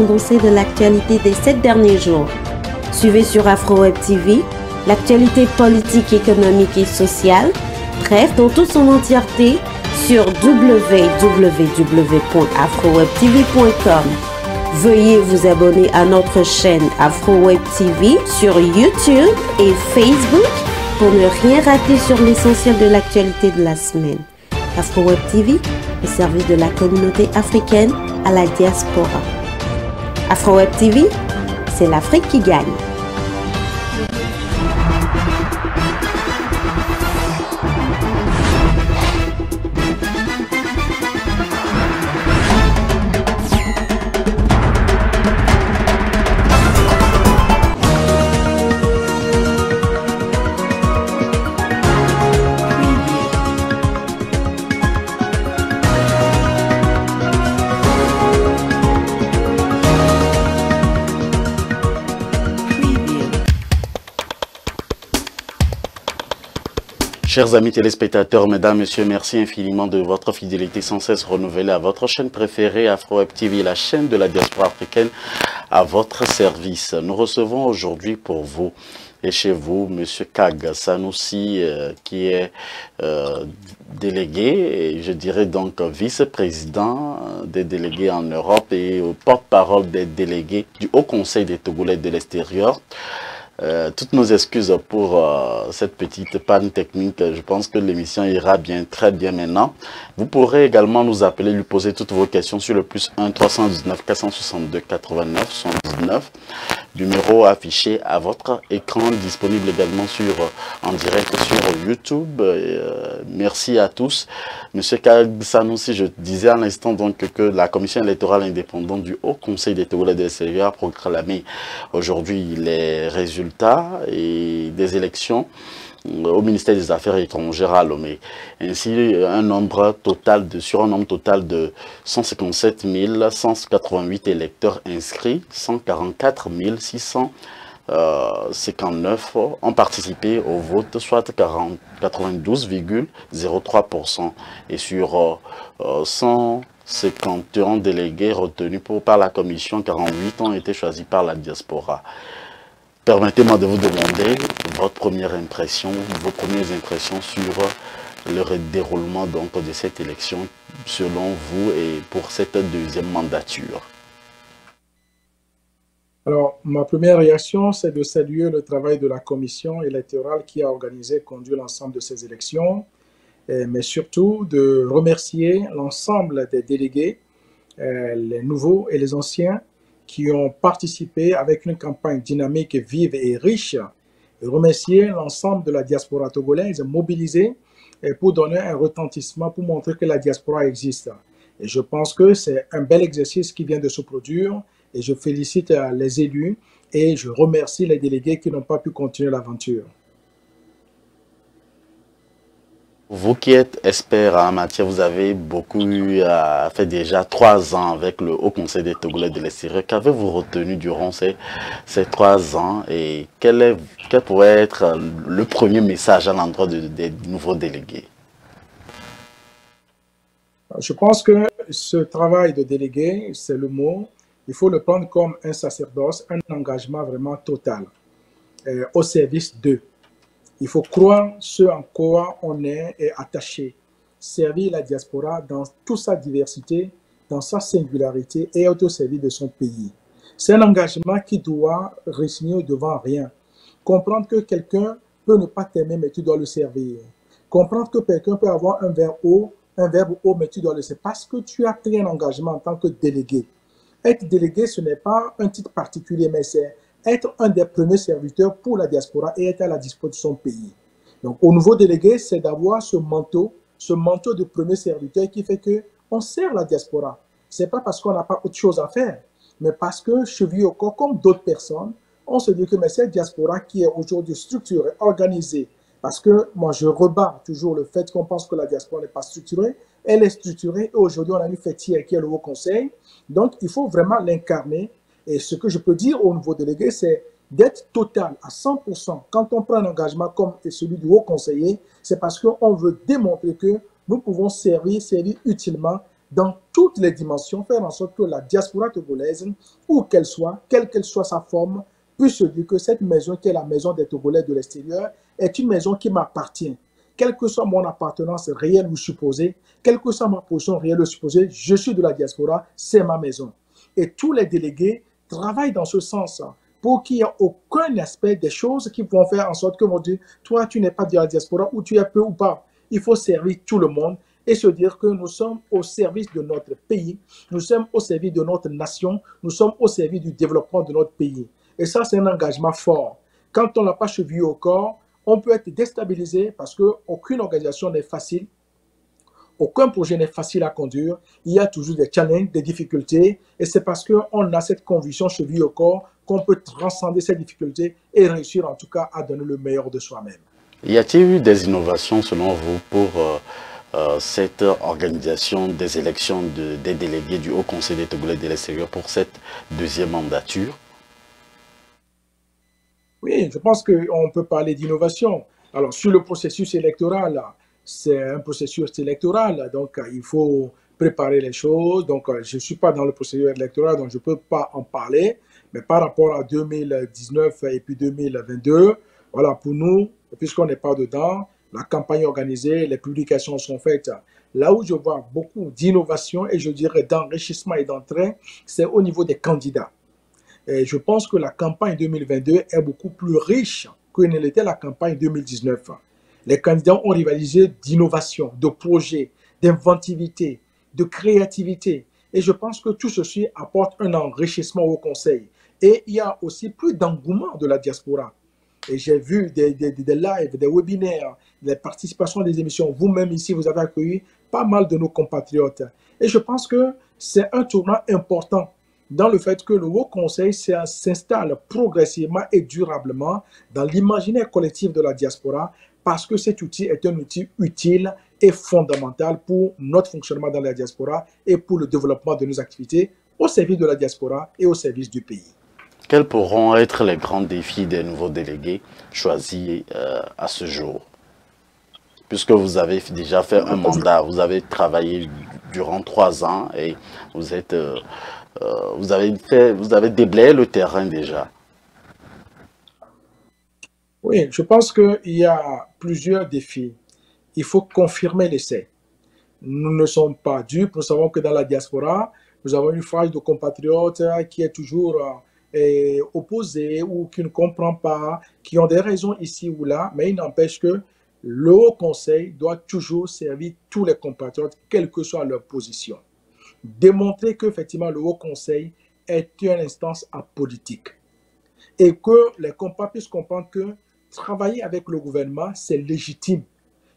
condensé de l'actualité des 7 derniers jours. Suivez sur AfroWeb TV l'actualité politique, économique et sociale. Bref, dans toute son entièreté sur www.afrowebtv.com. Veuillez vous abonner à notre chaîne AfroWeb TV sur YouTube et Facebook pour ne rien rater sur l'essentiel de l'actualité de la semaine. AfroWeb TV, au service de la communauté africaine à la diaspora. AfroWeb TV, c'est l'Afrique qui gagne. Chers amis téléspectateurs, mesdames, messieurs, merci infiniment de votre fidélité sans cesse renouvelée à votre chaîne préférée, AfroWeb TV, la chaîne de la diaspora africaine à votre service. Nous recevons aujourd'hui pour vous et chez vous, Monsieur Kag Sanoussi, qui est délégué, et je dirais donc vice-président des délégués en Europe et porte-parole des délégués du Haut Conseil des Togolais de l'extérieur. Toutes nos excuses pour cette petite panne technique. Je pense que l'émission ira bien, très bien maintenant. Vous pourrez également nous appeler, lui poser toutes vos questions sur le +1 319 462 89 79. Numéro affiché à votre écran, disponible également en direct sur YouTube. Merci à tous. Monsieur Kag Sanoussi, je disais à l'instant donc que la Commission électorale indépendante du Haut Conseil des Togolais de l'extérieur a proclamé aujourd'hui les résultats des élections au ministère des Affaires étrangères à Lomé. Ainsi, sur un nombre total de 157 188 électeurs inscrits, 144 659 ont participé au vote, soit 92,03%. Et sur 151 délégués retenus par la commission, 48 ont été choisis par la diaspora. Permettez-moi de vous demander votre première impression, vos premières impressions sur le déroulement donc de cette élection selon vous et pour cette deuxième mandature. Alors, ma première réaction, c'est de saluer le travail de la commission électorale qui a organisé et conduit l'ensemble de ces élections, mais surtout de remercier l'ensemble des délégués, les nouveaux et les anciens, qui ont participé avec une campagne dynamique, vive et riche, et remercier l'ensemble de la diaspora togolaise mobilisée pour donner un retentissement, pour montrer que la diaspora existe. Et je pense que c'est un bel exercice qui vient de se produire, et je félicite les élus et je remercie les délégués qui n'ont pas pu continuer l'aventure. Vous qui êtes expert en matière, vous avez fait déjà 3 ans avec le Haut Conseil des Togolais de l'extérieur. Qu'avez-vous retenu durant ces 3 ans et quel pourrait être le premier message à l'endroit des nouveaux délégués? Je pense que ce travail de délégué, c'est le mot, il faut le prendre comme un sacerdoce, un engagement vraiment total au service d'eux. Il faut croire ce en quoi on est attaché, servir la diaspora dans toute sa diversité, dans sa singularité et être au service de son pays. C'est un engagement qui doit régner devant rien. Comprendre que quelqu'un peut ne pas t'aimer, mais tu dois le servir. Comprendre que quelqu'un peut avoir un verbe haut, mais tu dois le servir parce que tu as pris un engagement en tant que délégué. Être délégué, ce n'est pas un titre particulier, mais c'est être un des premiers serviteurs pour la diaspora et être à la disposition de son pays. Donc, au nouveau délégué, c'est d'avoir ce manteau de premier serviteur qui fait qu'on sert la diaspora. Ce n'est pas parce qu'on n'a pas autre chose à faire, mais parce que, chevillé au corps, comme d'autres personnes, on se dit que cette diaspora qui est aujourd'hui structurée, organisée, parce que moi, je rebats toujours le fait qu'on pense que la diaspora n'est pas structurée, elle est structurée et aujourd'hui, on a une fête hier qui est le Haut Conseil. Donc, il faut vraiment l'incarner. Et ce que je peux dire au nouveau délégué, c'est d'être total à 100%. Quand on prend un engagement comme celui du haut conseiller, c'est parce qu'on veut démontrer que nous pouvons servir utilement dans toutes les dimensions, faire en sorte que la diaspora togolaise, où qu'elle soit, quelle qu'elle soit sa forme, puisse se dire que cette maison qui est la maison des Togolais de l'extérieur est une maison qui m'appartient. Quelle que soit mon appartenance réelle ou supposée, quelle que soit ma position réelle ou supposée, je suis de la diaspora, c'est ma maison. Et tous les délégués travaillent dans ce sens pour qu'il n'y ait aucun aspect des choses qui vont faire en sorte que vont dire, toi, tu n'es pas de la diaspora ou tu es peu ou pas. Il faut servir tout le monde et se dire que nous sommes au service de notre pays, nous sommes au service de notre nation, nous sommes au service du développement de notre pays. Et ça, c'est un engagement fort. Quand on n'a pas chevillé au corps, on peut être déstabilisé parce qu'aucune organisation n'est facile, aucun projet n'est facile à conduire. Il y a toujours des challenges, des difficultés. Et c'est parce qu'on a cette conviction chevillée au corps qu'on peut transcender ces difficultés et réussir en tout cas à donner le meilleur de soi-même. Y a-t-il eu des innovations selon vous pour cette organisation des élections des délégués du Haut Conseil des Togolais de l'extérieur pour cette deuxième mandature? Oui, je pense qu'on peut parler d'innovation. Alors, sur le processus électoral, c'est un processus électoral, donc il faut préparer les choses. Donc, je ne suis pas dans le processus électoral, donc je ne peux pas en parler. Mais par rapport à 2019 et puis 2022, voilà, pour nous, puisqu'on n'est pas dedans, la campagne organisée, les publications sont faites. Là où je vois beaucoup d'innovation et je dirais d'enrichissement et d'entrain, c'est au niveau des candidats. Et je pense que la campagne 2022 est beaucoup plus riche que ne l'était la campagne 2019. Les candidats ont rivalisé d'innovation, de projets, d'inventivité, de créativité. Et je pense que tout ceci apporte un enrichissement au Conseil. Et il y a aussi plus d'engouement de la diaspora. Et j'ai vu des lives, des webinaires, des participations à des émissions. Vous-même ici, vous avez accueilli pas mal de nos compatriotes. Et je pense que c'est un tournant important dans le fait que le Haut Conseil s'installe progressivement et durablement dans l'imaginaire collectif de la diaspora parce que cet outil est un outil utile et fondamental pour notre fonctionnement dans la diaspora et pour le développement de nos activités au service de la diaspora et au service du pays. Quels pourront être les grands défis des nouveaux délégués choisis à ce jour? Puisque vous avez déjà fait un mandat, vous avez travaillé durant 3 ans et vous êtes... vous avez déblayé le terrain déjà. Oui, je pense qu'il y a plusieurs défis. Il faut confirmer l'essai. Nous ne sommes pas dupes. Nous savons que dans la diaspora, nous avons une frange de compatriotes qui est toujours opposée ou qui ne comprend pas, qui ont des raisons ici ou là, mais il n'empêche que le Haut Conseil doit toujours servir tous les compatriotes, quelle que soit leur position. Démontrer qu'effectivement le Haut Conseil est une instance apolitique et que les compatriotes puissent comprendre que travailler avec le gouvernement, c'est légitime.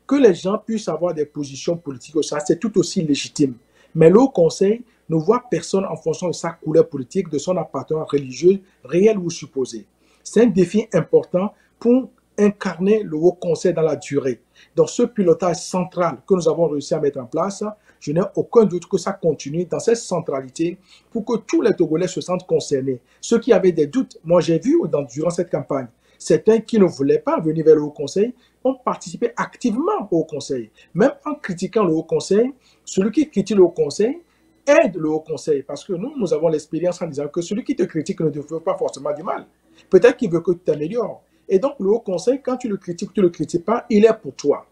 Que les gens puissent avoir des positions politiques, ça c'est tout aussi légitime. Mais le Haut Conseil ne voit personne en fonction de sa couleur politique, de son appartenance religieuse, réelle ou supposée. C'est un défi important pour incarner le Haut Conseil dans la durée. Dans ce pilotage central que nous avons réussi à mettre en place, je n'ai aucun doute que ça continue dans cette centralité pour que tous les Togolais se sentent concernés. Ceux qui avaient des doutes, moi j'ai vu durant cette campagne, certains qui ne voulaient pas venir vers le Haut Conseil ont participé activement au Haut Conseil. Même en critiquant le Haut Conseil, celui qui critique le Haut Conseil aide le Haut Conseil parce que nous avons l'expérience en disant que celui qui te critique ne te fait pas forcément du mal. Peut-être qu'il veut que tu t'améliores. Et donc, le Haut Conseil, quand tu le critiques pas, il est pour toi.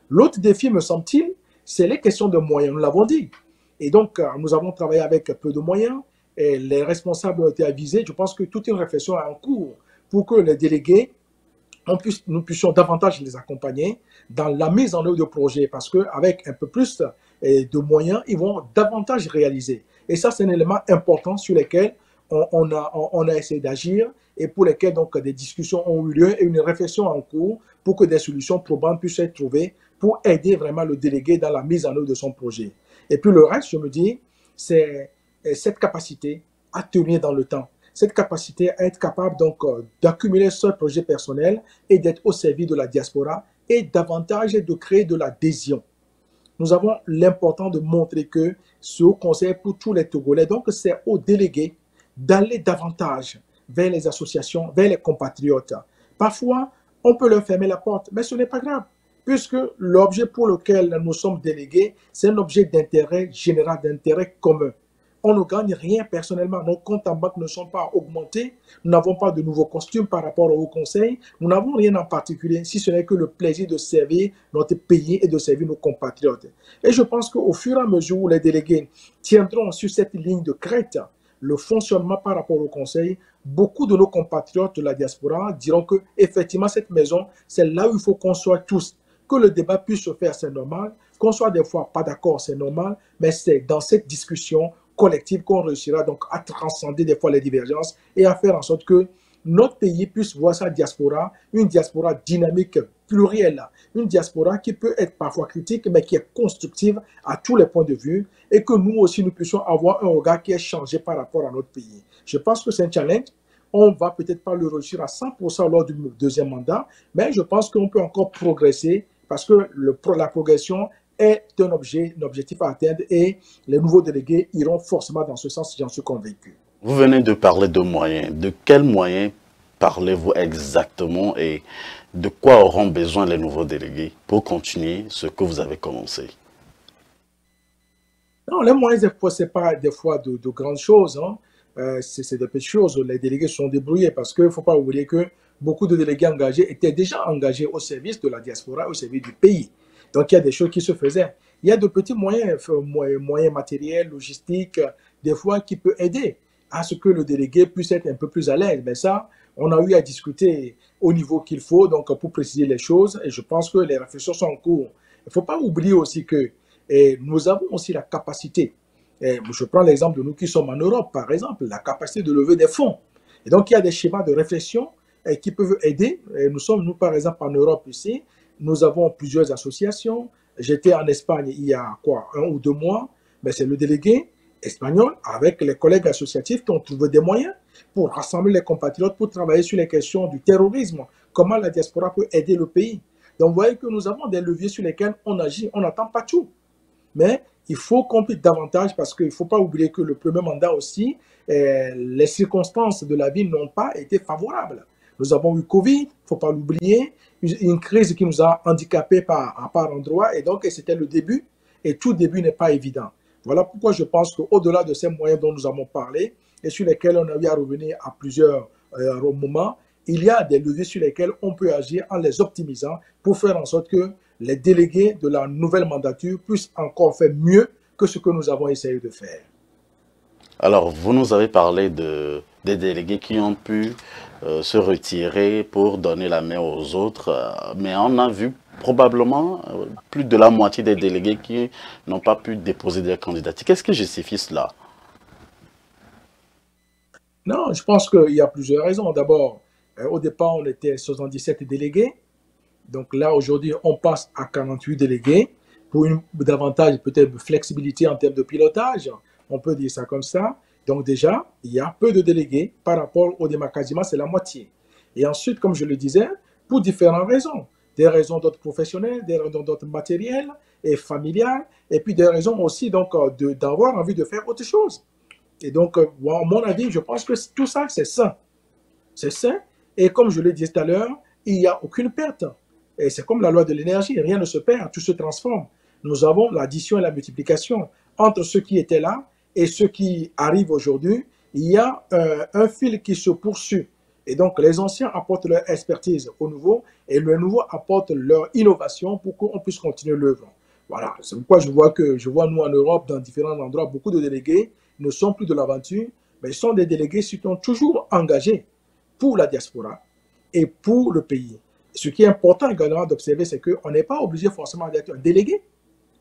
L'autre défi, me semble-t-il, c'est les questions de moyens, nous l'avons dit. Et donc, nous avons travaillé avec peu de moyens, et les responsables ont été avisés. Je pense que toute une réflexion est en cours pour que les délégués, nous puissions davantage les accompagner dans la mise en œuvre de projets, parce qu'avec un peu plus de moyens, ils vont davantage réaliser. Et ça, c'est un élément important sur lequel on a essayé d'agir et pour lesquels donc, des discussions ont eu lieu et une réflexion en cours pour que des solutions probantes puissent être trouvées pour aider vraiment le délégué dans la mise en œuvre de son projet. Et puis le reste, je me dis, c'est cette capacité à tenir dans le temps, cette capacité à être capable donc d'accumuler ce projet personnel et d'être au service de la diaspora et davantage de créer de l'adhésion. Nous avons l'important de montrer que ce Haut Conseil pour tous les Togolais, donc c'est aux délégués d'aller davantage vers les associations, vers les compatriotes. Parfois, on peut leur fermer la porte, mais ce n'est pas grave. puisque l'objet pour lequel nous sommes délégués, c'est un objet d'intérêt général, d'intérêt commun. On ne gagne rien personnellement. Nos comptes en banque ne sont pas augmentés. Nous n'avons pas de nouveaux costumes par rapport au conseil. Nous n'avons rien en particulier, si ce n'est que le plaisir de servir notre pays et de servir nos compatriotes. Et je pense qu'au fur et à mesure où les délégués tiendront sur cette ligne de crête, le fonctionnement par rapport au conseil, beaucoup de nos compatriotes de la diaspora diront que effectivement cette maison, c'est là où il faut qu'on soit tous. Que le débat puisse se faire, c'est normal. Qu'on soit des fois pas d'accord, c'est normal. Mais c'est dans cette discussion collective qu'on réussira donc à transcender des fois les divergences et à faire en sorte que notre pays puisse voir sa diaspora, une diaspora dynamique, plurielle, une diaspora qui peut être parfois critique, mais qui est constructive à tous les points de vue, et que nous aussi, nous puissions avoir un regard qui est changé par rapport à notre pays. Je pense que c'est un challenge. On va peut-être pas le réussir à 100% lors du deuxième mandat, mais je pense qu'on peut encore progresser parce que la progression est un objectif à atteindre et les nouveaux délégués iront forcément dans ce sens, j'en suis convaincu. Vous venez de parler de moyens. De quels moyens parlez-vous exactement et de quoi auront besoin les nouveaux délégués pour continuer ce que vous avez commencé? Non, les moyens, ce n'est pas des fois de grandes choses. Hein. C'est des petites choses. Les délégués sont débrouillés parce qu'il ne faut pas oublier que beaucoup de délégués engagés étaient déjà engagés au service de la diaspora, au service du pays. Donc, il y a des choses qui se faisaient. Il y a de petits moyens matériels, logistiques, des fois qui peuvent aider à ce que le délégué puisse être un peu plus à l'aise. Mais ça, on a eu à discuter au niveau qu'il faut, donc pour préciser les choses. Et je pense que les réflexions sont en cours. Il ne faut pas oublier aussi que nous avons aussi la capacité. Je prends l'exemple de nous qui sommes en Europe, par exemple, la capacité de lever des fonds. Et donc, il y a des schémas de réflexion qui peuvent aider. Nous, par exemple, en Europe ici, nous avons plusieurs associations. J'étais en Espagne il y a 1 ou 2 mois. Mais c'est le délégué espagnol avec les collègues associatifs qui ont trouvé des moyens pour rassembler les compatriotes, pour travailler sur les questions du terrorisme, comment la diaspora peut aider le pays. Donc, vous voyez que nous avons des leviers sur lesquels on agit. On n'attend pas tout. Mais il faut qu'on puisse davantage parce qu'il ne faut pas oublier que le premier mandat aussi, les circonstances de la vie n'ont pas été favorables. Nous avons eu Covid, il ne faut pas l'oublier, une crise qui nous a handicapés par endroits et donc c'était le début et tout début n'est pas évident. Voilà pourquoi je pense qu'au-delà de ces moyens dont nous avons parlé et sur lesquels on a eu à revenir à plusieurs moments, il y a des leviers sur lesquels on peut agir en les optimisant pour faire en sorte que les délégués de la nouvelle mandature puissent encore faire mieux que ce que nous avons essayé de faire. Alors, vous nous avez parlé des délégués qui ont pu se retirer pour donner la main aux autres, mais on a vu probablement plus de la moitié des délégués qui n'ont pas pu déposer des candidatures. Qu'est-ce qui justifie cela? Non, je pense qu'il y a plusieurs raisons. D'abord, au départ, on était 77 délégués. Donc là, aujourd'hui, on passe à 48 délégués pour davantage peut-être de flexibilité en termes de pilotage. On peut dire ça comme ça. Donc déjà, il y a peu de délégués par rapport au démarquement, c'est la moitié. Et ensuite, comme je le disais, pour différentes raisons. Des raisons d'ordre professionnel, des raisons d'ordre matériel et familial, et puis des raisons aussi donc d'avoir envie de faire autre chose. Et donc, à mon avis, je pense que tout ça, c'est sain. C'est sain. Et comme je l'ai dit tout à l'heure, il n'y a aucune perte. Et c'est comme la loi de l'énergie, rien ne se perd, tout se transforme. Nous avons l'addition et la multiplication. Entre ceux qui étaient là et ceux qui arrivent aujourd'hui, il y a un fil qui se poursuit. Et donc, les anciens apportent leur expertise au nouveau et le nouveau apporte leur innovation pour qu'on puisse continuer l'œuvre. Voilà, c'est pourquoi je vois nous en Europe, dans différents endroits, beaucoup de délégués ne sont plus de l'aventure, mais ils sont des délégués qui sont toujours engagés pour la diaspora et pour le pays. Ce qui est important également d'observer, c'est qu'on n'est pas obligé forcément d'être un délégué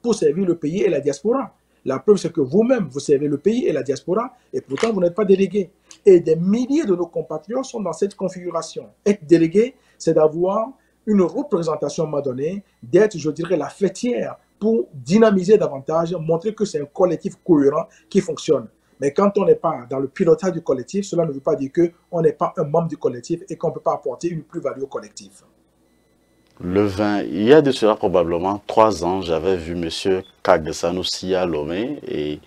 pour servir le pays et la diaspora. La preuve, c'est que vous-même, vous servez le pays et la diaspora, et pourtant, vous n'êtes pas délégué. Et des milliers de nos compatriotes sont dans cette configuration. Être délégué, c'est d'avoir une représentation à un moment donné, d'être, je dirais, la fêtière pour dynamiser davantage, montrer que c'est un collectif cohérent qui fonctionne. Mais quand on n'est pas dans le pilotage du collectif, cela ne veut pas dire qu'on n'est pas un membre du collectif et qu'on ne peut pas apporter une plus-value au collectif. Le 20, il y a de cela probablement 3 ans, j'avais vu M. Kagbe Sanoussi à Lomé et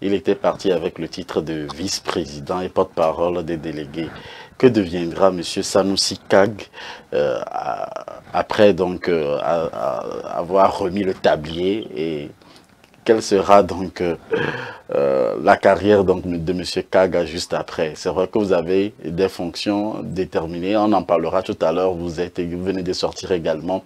il était parti avec le titre de vice-président et porte-parole des délégués. Que deviendra M. Sanoussi Kag après donc avoir remis le tablier, et quelle sera donc la carrière donc de M. Kag juste après? C'est vrai que vous avez des fonctions déterminées, on en parlera tout à l'heure. Vous venez de sortir également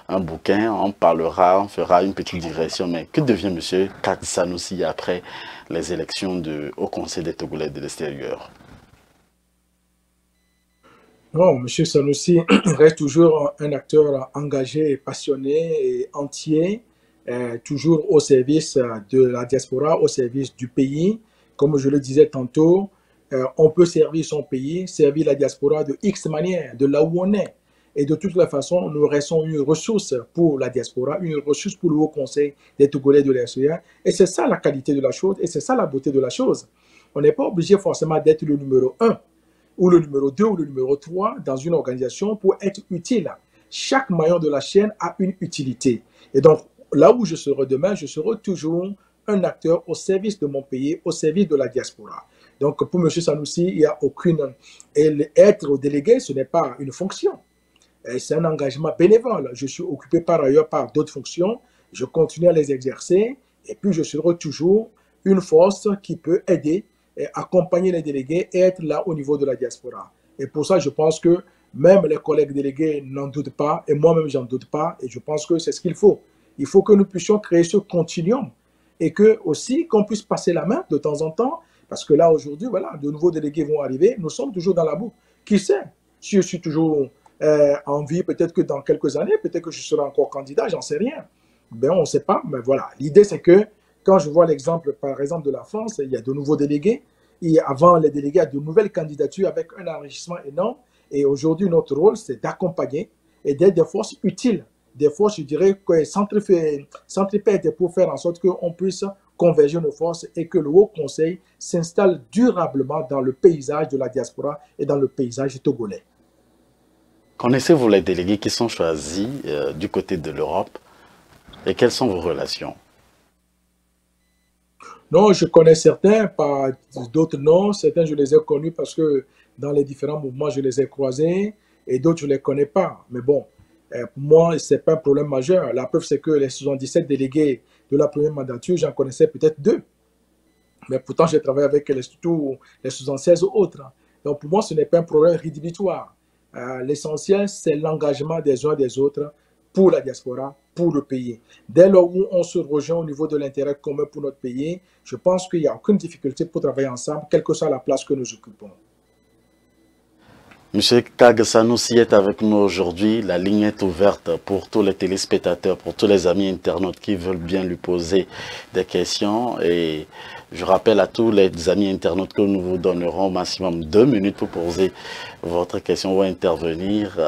un bouquin, on parlera, on fera une petite digression, mais que devient M. Kag Sanoussi après les élections au Conseil des Togolais de l'extérieur? Non, M. Sanoussi reste toujours un acteur engagé, passionné et entier, toujours au service de la diaspora, au service du pays. Comme je le disais tantôt, on peut servir son pays, servir la diaspora de X manière, de là où on est. Et de toute la façon, nous restons une ressource pour la diaspora, une ressource pour le Haut Conseil des Togolais de l'extérieur. Et c'est ça la qualité de la chose, et c'est ça la beauté de la chose. On n'est pas obligé forcément d'être le numéro 1, ou le numéro 2, ou le numéro 3 dans une organisation pour être utile. Chaque maillon de la chaîne a une utilité. Et donc, là où je serai demain, je serai toujours un acteur au service de mon pays, au service de la diaspora. Donc, pour M. Sanoussi, il n'y a aucune... Être délégué, ce n'est pas une fonction. C'est un engagement bénévole. Je suis occupé par ailleurs par d'autres fonctions. Je continue à les exercer. Et puis, je serai toujours une force qui peut aider, accompagner les délégués et être là au niveau de la diaspora. Et pour ça, je pense que même les collègues délégués n'en doutent pas, et moi-même, j'en doute pas, et je pense que c'est ce qu'il faut. Il faut que nous puissions créer ce continuum, et que aussi qu'on puisse passer la main de temps en temps, parce que là, aujourd'hui, voilà, de nouveaux délégués vont arriver, nous sommes toujours dans la boue. Qui sait? Si je suis toujours en vie, peut-être que dans quelques années, peut-être que je serai encore candidat, j'en sais rien. Ben, on ne sait pas, mais voilà. L'idée, c'est que quand je vois l'exemple, par exemple, de la France, il y a de nouveaux délégués. Et avant les délégués, il y a de nouvelles candidatures avec un enrichissement énorme. Et aujourd'hui, notre rôle, c'est d'accompagner et d'être des forces utiles. Des forces, je dirais, centripètes pour faire en sorte qu'on puisse converger nos forces et que le Haut Conseil s'installe durablement dans le paysage de la diaspora et dans le paysage togolais. Connaissez-vous les délégués qui sont choisis du côté de l'Europe, et quelles sont vos relations? Non, je connais certains, pas d'autres non. Certains, je les ai connus parce que dans les différents mouvements, je les ai croisés, et d'autres, je ne les connais pas. Mais bon, pour moi, ce n'est pas un problème majeur. La preuve, c'est que les 77 délégués de la première mandature, j'en connaissais peut-être 2. Mais pourtant, j'ai travaillé avec tous les 76 autres. Donc, pour moi, ce n'est pas un problème rédhibitoire. L'essentiel, c'est l'engagement des uns des autres pour la diaspora, pour le pays. Dès lors où on se rejoint au niveau de l'intérêt commun pour notre pays, je pense qu'il n'y a aucune difficulté pour travailler ensemble, quelle que soit la place que nous occupons. Monsieur Kag Sanoussi est avec nous aujourd'hui. La ligne est ouverte pour tous les téléspectateurs, pour tous les amis internautes qui veulent bien lui poser des questions. Et je rappelle à tous les amis internautes que nous vous donnerons au maximum 2 minutes pour poser votre question ou intervenir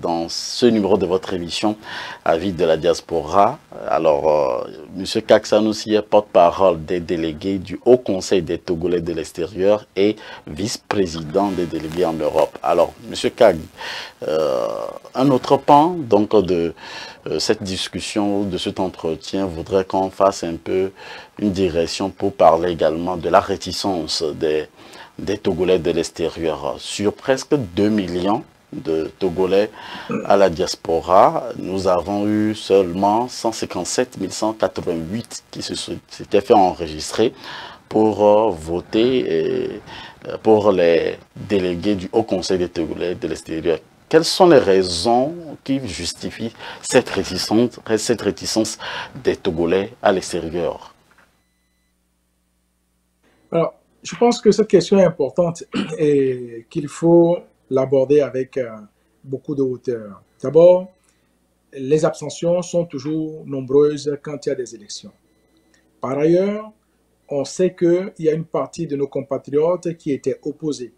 dans ce numéro de votre émission Avis de la diaspora. Alors, Monsieur Kag Sanoussi est porte-parole des délégués du Haut Conseil des Togolais de l'extérieur et vice-président des délégués en Europe. Alors, Monsieur Kag, un autre pan donc de cette discussion, de cet entretien, voudrait qu'on fasse un peu une digression pour parler également de la réticence des Togolais de l'extérieur. Sur presque 2 millions de Togolais à la diaspora, nous avons eu seulement 157 188 qui s'étaient fait enregistrer pour voter pour les délégués du Haut Conseil des Togolais de l'extérieur. Quelles sont les raisons qui justifient cette réticence des Togolais à l'extérieur? Alors, je pense que cette question est importante et qu'il faut l'aborder avec beaucoup de hauteur. D'abord, les abstentions sont toujours nombreuses quand il y a des élections. Par ailleurs, on sait qu'il y a une partie de nos compatriotes qui étaient opposés.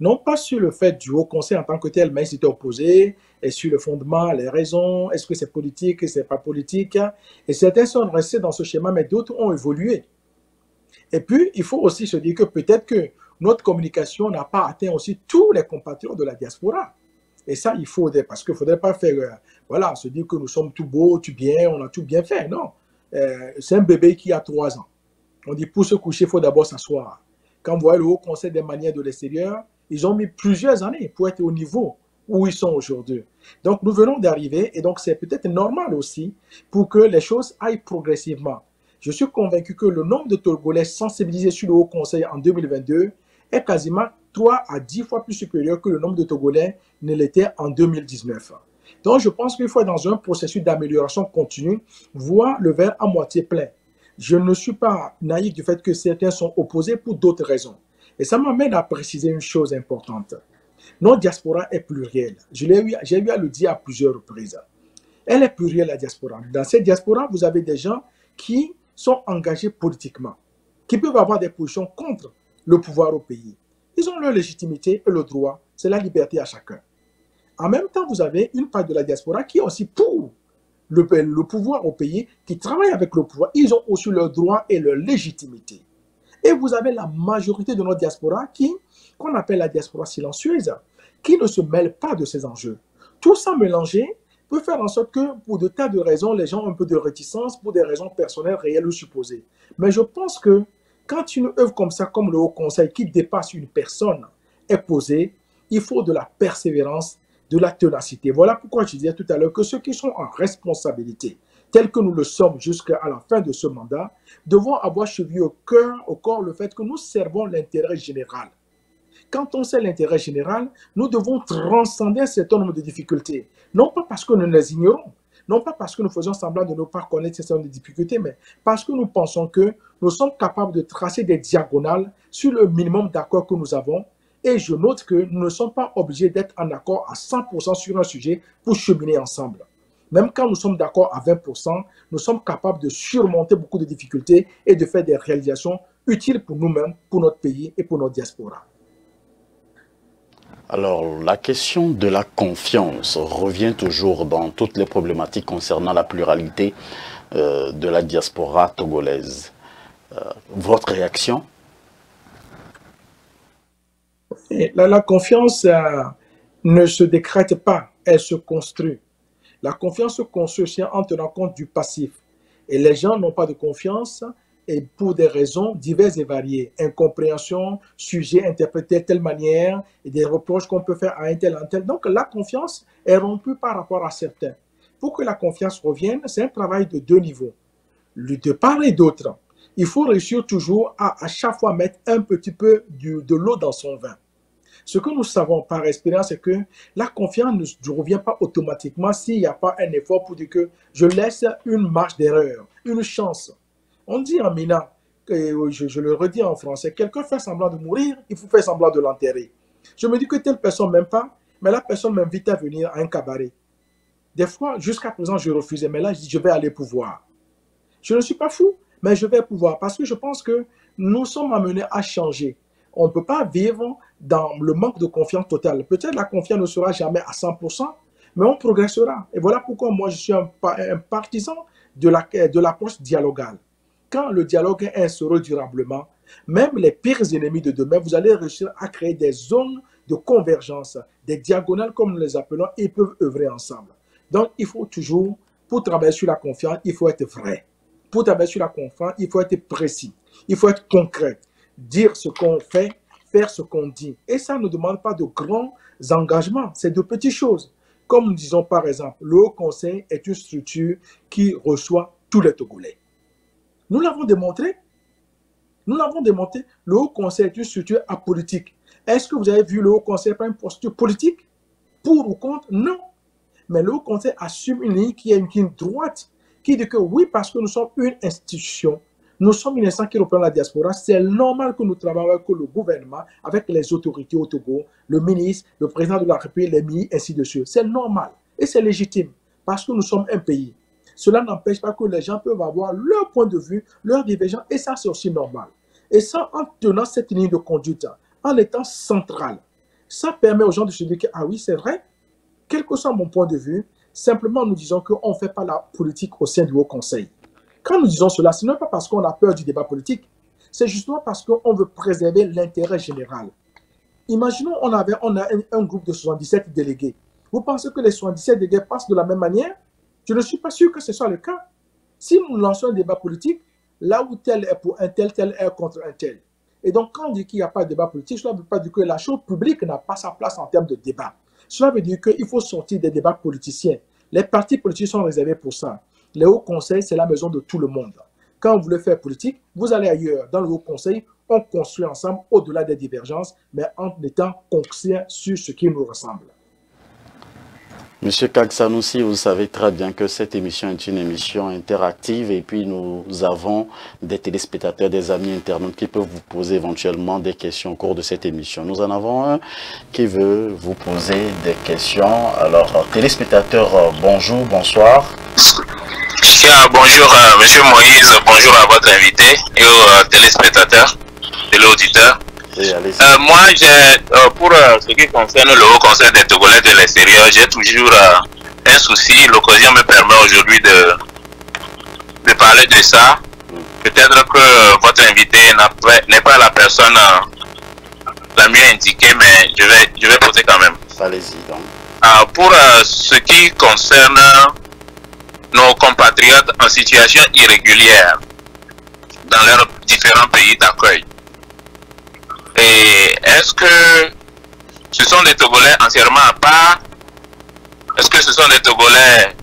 Non pas sur le fait du Haut Conseil en tant que tel, mais ils étaient opposés, et sur le fondement, les raisons, est-ce que c'est politique, est-ce que c'est pas politique. Et certains sont restés dans ce schéma, mais d'autres ont évolué. Et puis, il faut aussi se dire que peut-être que notre communication n'a pas atteint aussi tous les compatriotes de la diaspora. Et ça, il faut, parce qu'il ne faudrait pas faire, voilà, se dire que nous sommes tout beaux, tout bien, on a tout bien fait. Non. C'est un bébé qui a 3 ans. On dit pour se coucher, il faut d'abord s'asseoir. Quand vous voyez le Haut Conseil des manières de l'extérieur, ils ont mis plusieurs années pour être au niveau où ils sont aujourd'hui. Donc, nous venons d'arriver et donc c'est peut-être normal aussi pour que les choses aillent progressivement. Je suis convaincu que le nombre de Togolais sensibilisés sur le Haut Conseil en 2022 est quasiment 3 à 10 fois plus supérieur que le nombre de Togolais ne l'était en 2019. Donc, je pense qu'il faut être dans un processus d'amélioration continue, voir le verre à moitié plein. Je ne suis pas naïf du fait que certains sont opposés pour d'autres raisons. Et ça m'amène à préciser une chose importante. Notre diaspora est plurielle. J'ai eu à le dire à plusieurs reprises. Elle est plurielle, la diaspora. Dans cette diaspora, vous avez des gens qui sont engagés politiquement, qui peuvent avoir des positions contre le pouvoir au pays. Ils ont leur légitimité et le droit. C'est la liberté à chacun. En même temps, vous avez une part de la diaspora qui est aussi pour le pouvoir au pays, qui travaille avec le pouvoir. Ils ont aussi leurs droits et leur légitimité. Et vous avez la majorité de notre diaspora qu'on appelle la diaspora silencieuse, qui ne se mêle pas de ces enjeux. Tout ça mélangé peut faire en sorte que, pour de tas de raisons, les gens ont un peu de réticence pour des raisons personnelles, réelles ou supposées. Mais je pense que quand une œuvre comme ça, comme le Haut Conseil, qui dépasse une personne, est posée, il faut de la persévérance, de la ténacité. Voilà pourquoi je disais tout à l'heure que ceux qui sont en responsabilité, tels que nous le sommes jusqu'à la fin de ce mandat, devons avoir chevillé au cœur, au corps, le fait que nous servons l'intérêt général. Quand on sait l'intérêt général, nous devons transcender un certain nombre de difficultés. Non pas parce que nous les ignorons, non pas parce que nous faisons semblant de ne pas connaître ces certain nombre de difficultés, mais parce que nous pensons que nous sommes capables de tracer des diagonales sur le minimum d'accords que nous avons. Et je note que nous ne sommes pas obligés d'être en accord à 100% sur un sujet pour cheminer ensemble. Même quand nous sommes d'accord à 20%, nous sommes capables de surmonter beaucoup de difficultés et de faire des réalisations utiles pour nous-mêmes, pour notre pays et pour notre diaspora. Alors, la question de la confiance revient toujours dans toutes les problématiques concernant la pluralité de la diaspora togolaise. Votre réaction? La confiance ne se décrète pas, elle se construit. La confiance se construit aussi en tenant compte du passif. Et les gens n'ont pas de confiance et pour des raisons diverses et variées. Incompréhension, sujet interprété de telle manière, et des reproches qu'on peut faire à un tel. Donc la confiance est rompue par rapport à certains. Pour que la confiance revienne, c'est un travail de deux niveaux. De part et d'autre, il faut réussir toujours à chaque fois mettre un petit peu de l'eau dans son vin. Ce que nous savons par expérience, c'est que la confiance ne revient pas automatiquement s'il n'y a pas un effort pour dire que je laisse une marge d'erreur, une chance. On dit en Mina, je le redis en français, quelqu'un fait semblant de mourir, il faut faire semblant de l'enterrer. Je me dis que telle personne ne m'aime pas, mais la personne m'invite à venir à un cabaret. Des fois, jusqu'à présent, je refusais, mais là, je dis, je vais aller pour voir. Je ne suis pas fou, mais je vais pouvoir, parce que je pense que nous sommes amenés à changer. On ne peut pas vivre dans le manque de confiance totale. Peut-être la confiance ne sera jamais à 100%, mais on progressera. Et voilà pourquoi moi, je suis un partisan de l'approche dialogale. Quand le dialogue est instauré durablement, même les pires ennemis de demain, vous allez réussir à créer des zones de convergence, des diagonales comme nous les appelons, et ils peuvent œuvrer ensemble. Donc, il faut toujours, pour travailler sur la confiance, il faut être vrai. Pour travailler sur la confiance, il faut être précis, il faut être concret. Dire ce qu'on fait, faire ce qu'on dit. Et ça ne demande pas de grands engagements, c'est de petites choses. Comme nous disons par exemple, le Haut Conseil est une structure qui reçoit tous les Togolais. Nous l'avons démontré. Nous l'avons démontré. Le Haut Conseil est une structure apolitique. Est-ce que vous avez vu le Haut Conseil prendre une posture politique? Pour ou contre? Non. Mais le Haut Conseil assume une ligne qui est une ligne droite, qui dit que oui, parce que nous sommes une institution, nous sommes une instance qui représente la diaspora, c'est normal que nous travaillions avec le gouvernement, avec les autorités au Togo, le ministre, le président de la République, les ministres, ainsi de suite. C'est normal et c'est légitime parce que nous sommes un pays. Cela n'empêche pas que les gens peuvent avoir leur point de vue, leur divergence, et ça c'est aussi normal. Et ça, en tenant cette ligne de conduite, en étant central, ça permet aux gens de se dire que, ah oui, c'est vrai, quel que soit mon point de vue, simplement nous disons qu'on ne fait pas la politique au sein du Haut Conseil. Quand nous disons cela, ce n'est pas parce qu'on a peur du débat politique, c'est justement parce qu'on veut préserver l'intérêt général. Imaginons on a un groupe de 77 délégués. Vous pensez que les 77 délégués passent de la même manière? Je ne suis pas sûr que ce soit le cas. Si nous lançons un débat politique, là où tel est pour un tel, tel est contre un tel. Et donc, quand on dit qu'il n'y a pas de débat politique, cela ne veut pas dire que la chose publique n'a pas sa place en termes de débat. Cela veut dire qu'il faut sortir des débats politiciens. Les partis politiques sont réservés pour ça. Les hauts conseils, c'est la maison de tout le monde. Quand vous voulez faire politique, vous allez ailleurs. Dans le haut conseil, on construit ensemble au-delà des divergences, mais en étant conscient sur ce qui nous ressemble. Monsieur Kak Sanoussi, vous savez très bien que cette émission est une émission interactive et puis nous avons des téléspectateurs, des amis internautes qui peuvent vous poser éventuellement des questions au cours de cette émission. Nous en avons un qui veut vous poser des questions. Alors, téléspectateurs, bonjour, bonsoir. Bonjour Monsieur Moïse, bonjour à votre invité et aux téléspectateurs, téléauditeurs. Moi, pour ce qui concerne le Haut Conseil des Togolais de l'extérieur, j'ai toujours un souci. L'occasion me permet aujourd'hui de parler de ça. Peut-être que votre invité n'est pas la personne la mieux indiquée, mais je vais poser quand même. Allez-y donc. Pour ce qui concerne nos compatriotes en situation irrégulière dans leurs différents pays d'accueil, et est-ce que ce sont des Togolais entièrement à part? Est-ce que ce sont des Togolais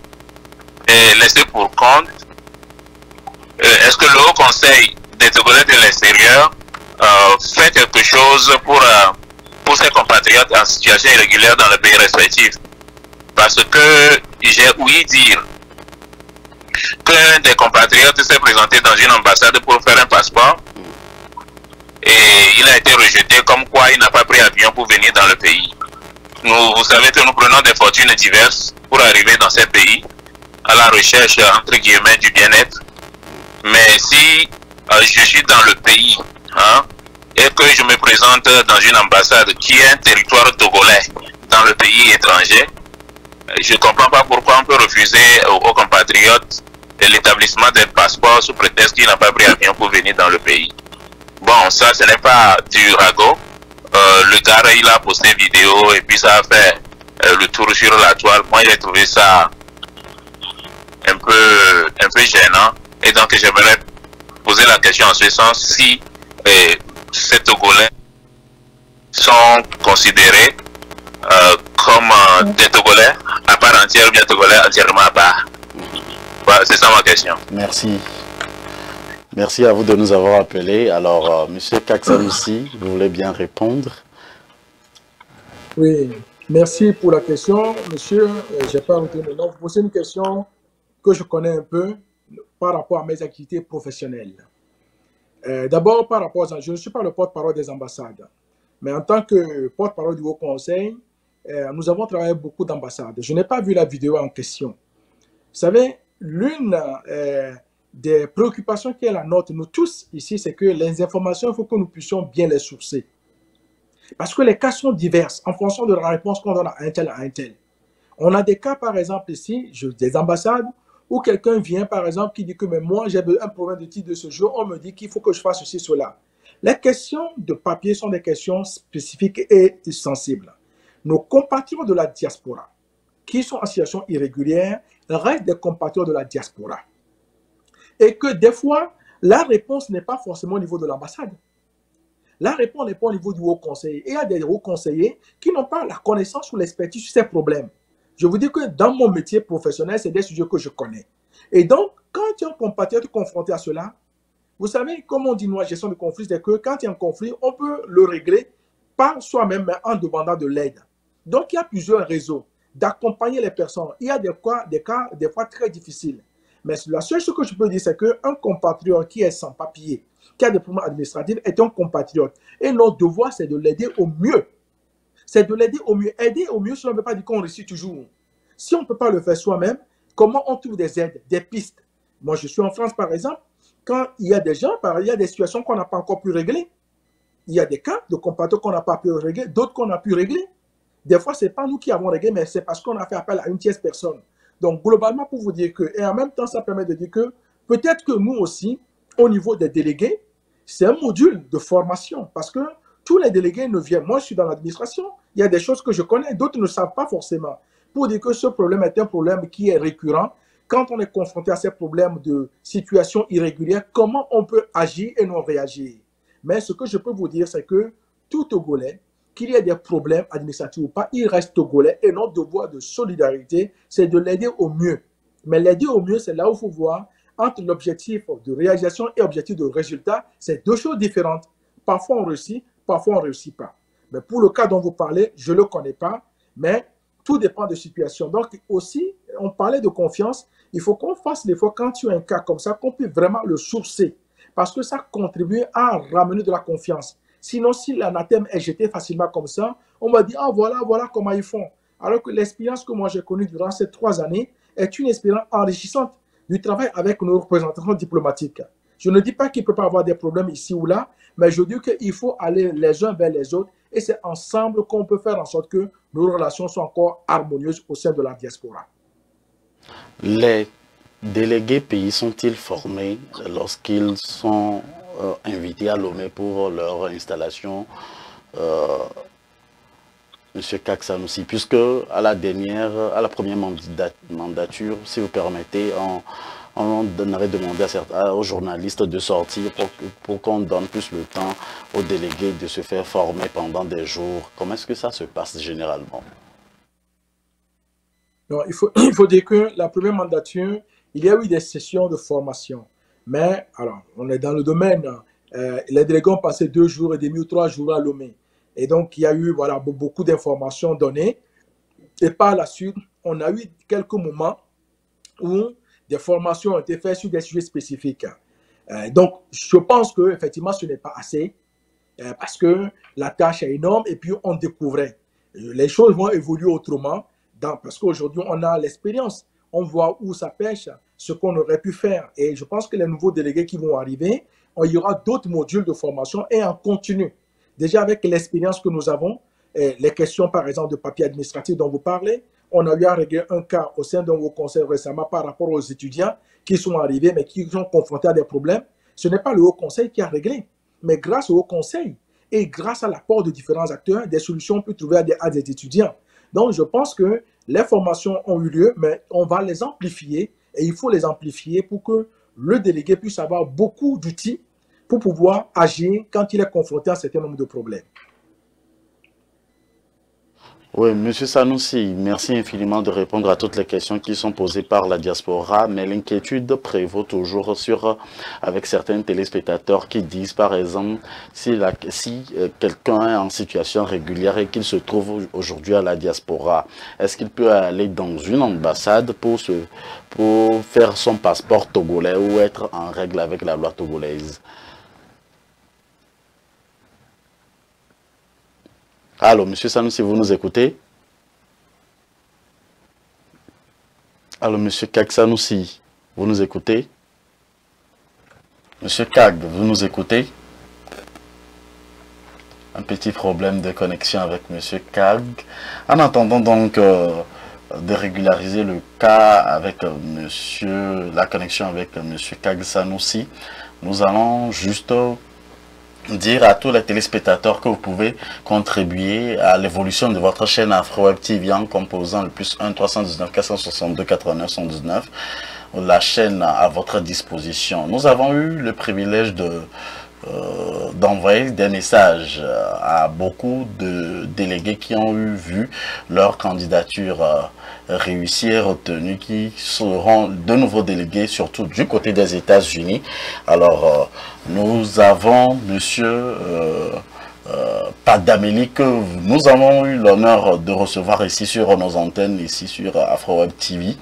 laissés pour compte? Est-ce que le Haut Conseil des Togolais de l'extérieur fait quelque chose pour ses compatriotes en situation irrégulière dans le pays respectif? Parce que j'ai ouï dire qu'un des compatriotes s'est présenté dans une ambassade pour faire un passeport et il a été rejeté, comme quoi il n'a pas pris avion pour venir dans le pays. Vous savez que nous prenons des fortunes diverses pour arriver dans ces pays à la recherche, entre guillemets, du bien-être. Mais si je suis dans le pays et que je me présente dans une ambassade qui est un territoire togolais dans le pays étranger, je ne comprends pas pourquoi on peut refuser aux compatriotes l'établissement des passeports sous prétexte qu'il n'a pas pris avion pour venir dans le pays. Bon, ça, ce n'est pas du ragot. Le gars, il a posté vidéo et puis ça a fait le tour sur la toile. Moi, j'ai trouvé ça un peu gênant. Et donc, j'aimerais poser la question en ce sens, si ces Togolais sont considérés comme des Togolais à part entière ou bien Togolais entièrement à part. Voilà, c'est ça ma question. Merci. Merci à vous de nous avoir appelés. Alors, Monsieur Kak Sanoussi, vous voulez bien répondre? Oui, merci pour la question, monsieur. Je n'ai pas retenu le nom. Vous posez une question que je connais un peu par rapport à mes activités professionnelles. D'abord, par rapport à... Je ne suis pas le porte-parole des ambassades, mais en tant que porte-parole du Haut Conseil, nous avons travaillé beaucoup d'ambassades. Je n'ai pas vu la vidéo en question. Vous savez, l'une des préoccupations qui est la nôtre, nous tous ici, c'est que les informations, il faut que nous puissions bien les sourcer. Parce que les cas sont divers en fonction de la réponse qu'on donne à un tel, à un tel. On a des cas, par exemple, ici, des ambassades, où quelqu'un vient, par exemple, qui dit que mais moi, j'ai un problème de titre de séjour, on me dit qu'il faut que je fasse ceci, cela. Les questions de papier sont des questions spécifiques et sensibles. Nos compatriotes de la diaspora, qui sont en situation irrégulière, restent des compatriotes de la diaspora. Et que des fois, la réponse n'est pas forcément au niveau de l'ambassade. La réponse n'est pas au niveau du haut conseiller. Et il y a des hauts conseillers qui n'ont pas la connaissance ou l'expertise sur ces problèmes. Je vous dis que dans mon métier professionnel, c'est des sujets que je connais. Et donc, quand il y a un compatriote confronté à cela, vous savez, comme on dit nous, la gestion de conflit, c'est que quand il y a un conflit, on peut le régler par soi-même, mais en demandant de l'aide. Donc, il y a plusieurs réseaux d'accompagner les personnes. Il y a des cas des fois très difficiles. Mais la seule chose que je peux dire, c'est qu'un compatriote qui est sans papier, qui a des problèmes administratifs, est un compatriote. Et notre devoir, c'est de l'aider au mieux. C'est de l'aider au mieux. Aider au mieux, cela ne veut pas dire qu'on réussit toujours. Si on ne peut pas le faire soi-même, comment on trouve des aides, des pistes? Moi, je suis en France, par exemple, quand il y a des gens, il y a des situations qu'on n'a pas encore pu régler. Il y a des cas de compatriotes qu'on n'a pas pu régler, d'autres qu'on a pu régler. Des fois, ce n'est pas nous qui avons réglé, mais c'est parce qu'on a fait appel à une tierce personne. Donc, globalement, pour vous dire que, et en même temps, ça permet de dire que peut-être que nous aussi, au niveau des délégués, c'est un module de formation parce que tous les délégués ne viennent. Moi, je suis dans l'administration, il y a des choses que je connais, d'autres ne savent pas forcément. Pour dire que ce problème est un problème qui est récurrent, quand on est confronté à ces problèmes de situation irrégulière, comment on peut agir et non réagir. Mais ce que je peux vous dire, c'est que tout Togolais, qu'il y ait des problèmes administratifs ou pas, il reste Togolais et notre devoir de solidarité, c'est de l'aider au mieux. Mais l'aider au mieux, c'est là où il faut voir entre l'objectif de réalisation et l'objectif de résultat, c'est deux choses différentes. Parfois on réussit, parfois on ne réussit pas. Mais pour le cas dont vous parlez, je ne le connais pas, mais tout dépend de la situation. Donc aussi, on parlait de confiance, il faut qu'on fasse des fois, quand tu as un cas comme ça, qu'on puisse vraiment le sourcer, parce que ça contribue à ramener de la confiance. Sinon, si l'anathème est jeté facilement comme ça, on va dire, ah voilà comment ils font. Alors que l'expérience que moi j'ai connue durant ces 3 années est une expérience enrichissante du travail avec nos représentants diplomatiques. Je ne dis pas qu'il ne peut pas avoir des problèmes ici ou là, mais je dis qu'il faut aller les uns vers les autres et c'est ensemble qu'on peut faire en sorte que nos relations soient encore harmonieuses au sein de la diaspora. Les délégués pays sont-ils formés lorsqu'ils sont invités à Lomé pour leur installation, Monsieur Kak Sanoussi, puisque à la première mandature, si vous permettez, on avait demandé aux journalistes de sortir pour qu'on donne plus le temps aux délégués de se faire former pendant des jours. Comment est-ce que ça se passe généralement? Non, il faut dire que la première mandature, il y a eu des sessions de formation. Mais, alors, on est dans le domaine, les délégués ont passé 2 jours et demi ou 3 jours à Lomé. Et donc, il y a eu voilà, beaucoup d'informations données. Et par la suite, on a eu quelques moments où des formations ont été faites sur des sujets spécifiques. Donc, je pense qu'effectivement, ce n'est pas assez parce que la tâche est énorme et puis on découvrait. Les choses vont évoluer autrement parce qu'aujourd'hui, on a l'expérience. On voit où ça pêche, ce qu'on aurait pu faire. Et je pense que les nouveaux délégués qui vont arriver, il y aura d'autres modules de formation et en continu. Déjà avec l'expérience que nous avons, les questions par exemple de papier administratif dont vous parlez, on a eu à régler un cas au sein d'un haut conseil récemment par rapport aux étudiants qui sont arrivés mais qui sont confrontés à des problèmes. Ce n'est pas le haut conseil qui a réglé, mais grâce au haut conseil et grâce à l'apport de différents acteurs, des solutions peuvent trouver à des étudiants. Donc je pense que les formations ont eu lieu, mais on va les amplifier et il faut les amplifier pour que le délégué puisse avoir beaucoup d'outils pour pouvoir agir quand il est confronté à un certain nombre de problèmes. Oui, M. Sanoussi, merci infiniment de répondre à toutes les questions qui sont posées par la diaspora, mais l'inquiétude prévaut toujours avec certains téléspectateurs qui disent, par exemple, si quelqu'un est en situation régulière et qu'il se trouve aujourd'hui à la diaspora, est-ce qu'il peut aller dans une ambassade pour faire son passeport togolais ou être en règle avec la loi togolaise? Allô, Monsieur Sanoussi, vous nous écoutez? Allô, Monsieur Kak Sanoussi, vous nous écoutez? Monsieur Kag, vous nous écoutez? Un petit problème de connexion avec Monsieur Kag. En attendant donc de régulariser le cas avec la connexion avec Monsieur Kag Sanoussi, nous allons juste dire à tous les téléspectateurs que vous pouvez contribuer à l'évolution de votre chaîne AfroWeb TV en composant le +1 319 462 89 119, la chaîne à votre disposition. Nous avons eu le privilège d'envoyer des messages à beaucoup de délégués qui ont vu leur candidature réussie et retenue, qui seront de nouveaux délégués, surtout du côté des États-Unis. Alors, nous avons monsieur Padameli, que nous avons eu l'honneur de recevoir ici sur nos antennes, ici sur AfroWeb TV,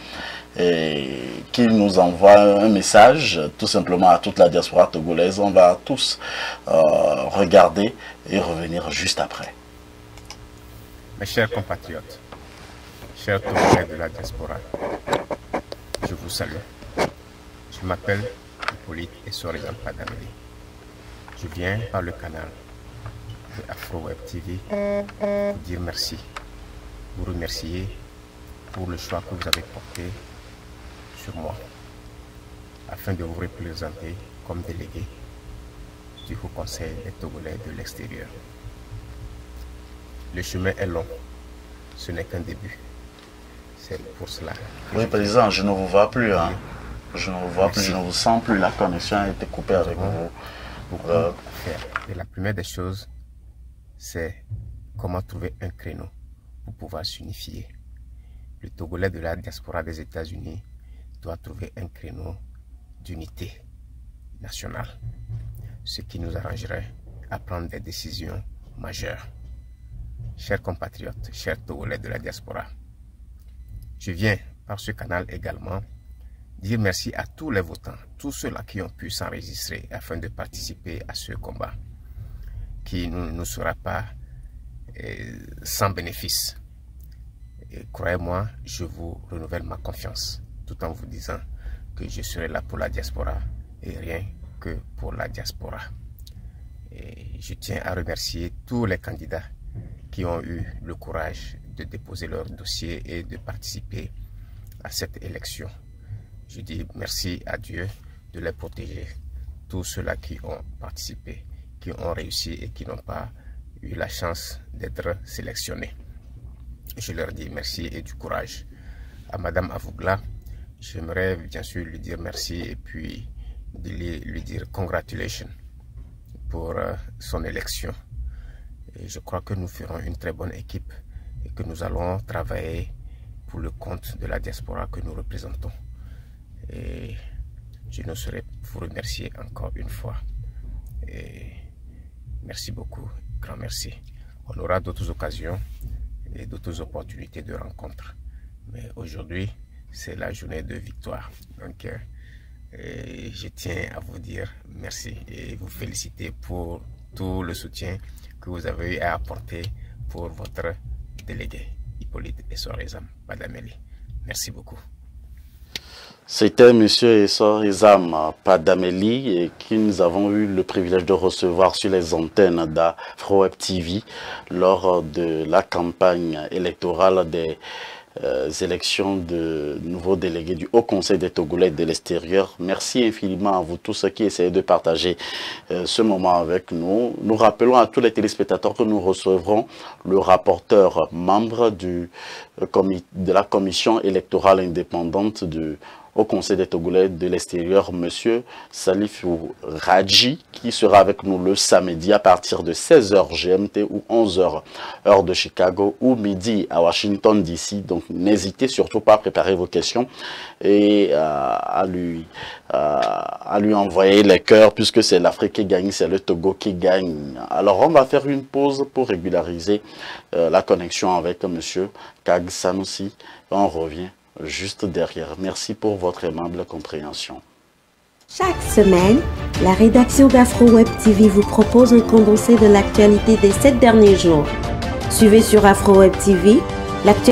et qui nous envoie un message tout simplement à toute la diaspora togolaise. On va tous regarder et revenir juste après. Mes chers compatriotes, chers Togolais de la diaspora, je vous salue. Je m'appelle Hippolyte Essorian Padameli. Je viens par le canal de AfroWeb TV vous dire merci, vous remercier pour le choix que vous avez porté sur moi, afin de vous représenter comme délégué du Haut Conseil des Togolais de l'extérieur. Le chemin est long, ce n'est qu'un début. C'est pour cela. Oui, président, je ne vous vois plus. Hein. Je ne vous vois plus, je ne vous sens plus. La connexion a été coupée avec vous. Beaucoup à faire. Et la première des choses, c'est comment trouver un créneau pour pouvoir s'unifier. Le Togolais de la diaspora des États-Unis doit trouver un créneau d'unité nationale, ce qui nous arrangerait à prendre des décisions majeures. Chers compatriotes, chers Togolais de la diaspora, je viens par ce canal également dire merci à tous les votants, tous ceux-là qui ont pu s'enregistrer afin de participer à ce combat, qui ne sera pas sans bénéfice. Croyez-moi, je vous renouvelle ma confiance, tout en vous disant que je serai là pour la diaspora et rien que pour la diaspora. Et je tiens à remercier tous les candidats qui ont eu le courage de déposer leur dossier et de participer à cette élection. Je dis merci à Dieu de les protéger, tous ceux-là qui ont participé, qui ont réussi et qui n'ont pas eu la chance d'être sélectionnés. Je leur dis merci et du courage. À Madame Avougla, j'aimerais bien sûr lui dire merci et puis lui dire congratulations pour son élection. Et je crois que nous ferons une très bonne équipe et que nous allons travailler pour le compte de la diaspora que nous représentons. Et je ne saurais vous remercier encore une fois. Et merci beaucoup, grand merci. On aura d'autres occasions et d'autres opportunités de rencontre. Mais aujourd'hui, c'est la journée de victoire. Donc, je tiens à vous dire merci et vous féliciter pour tout le soutien que vous avez eu à apporter pour votre délégué, Hippolyte Essor-Ezam Padameli. Merci beaucoup. C'était M. Essor-Ezam Padameli et qui nous avons eu le privilège de recevoir sur les antennes d'Afroweb TV lors de la campagne électorale des élections de nouveaux délégués du Haut Conseil des Togolais de l'extérieur. Merci infiniment à vous tous qui essayez de partager ce moment avec nous. Nous rappelons à tous les téléspectateurs que nous recevrons le rapporteur membre de la commission électorale indépendante au Conseil des Togolais de l'extérieur, M. Salifou Radji, qui sera avec nous le samedi à partir de 16h GMT ou 11h heure de Chicago ou midi à Washington DC. Donc n'hésitez surtout pas à préparer vos questions et à lui envoyer les cœurs, puisque c'est l'Afrique qui gagne, c'est le Togo qui gagne. Alors on va faire une pause pour régulariser la connexion avec M. Kag Sanoussi. On revient juste derrière. Merci pour votre aimable compréhension. Chaque semaine, la rédaction d'Afroweb TV vous propose un condensé de l'actualité des 7 derniers jours. Suivez sur Afroweb TV l'actualité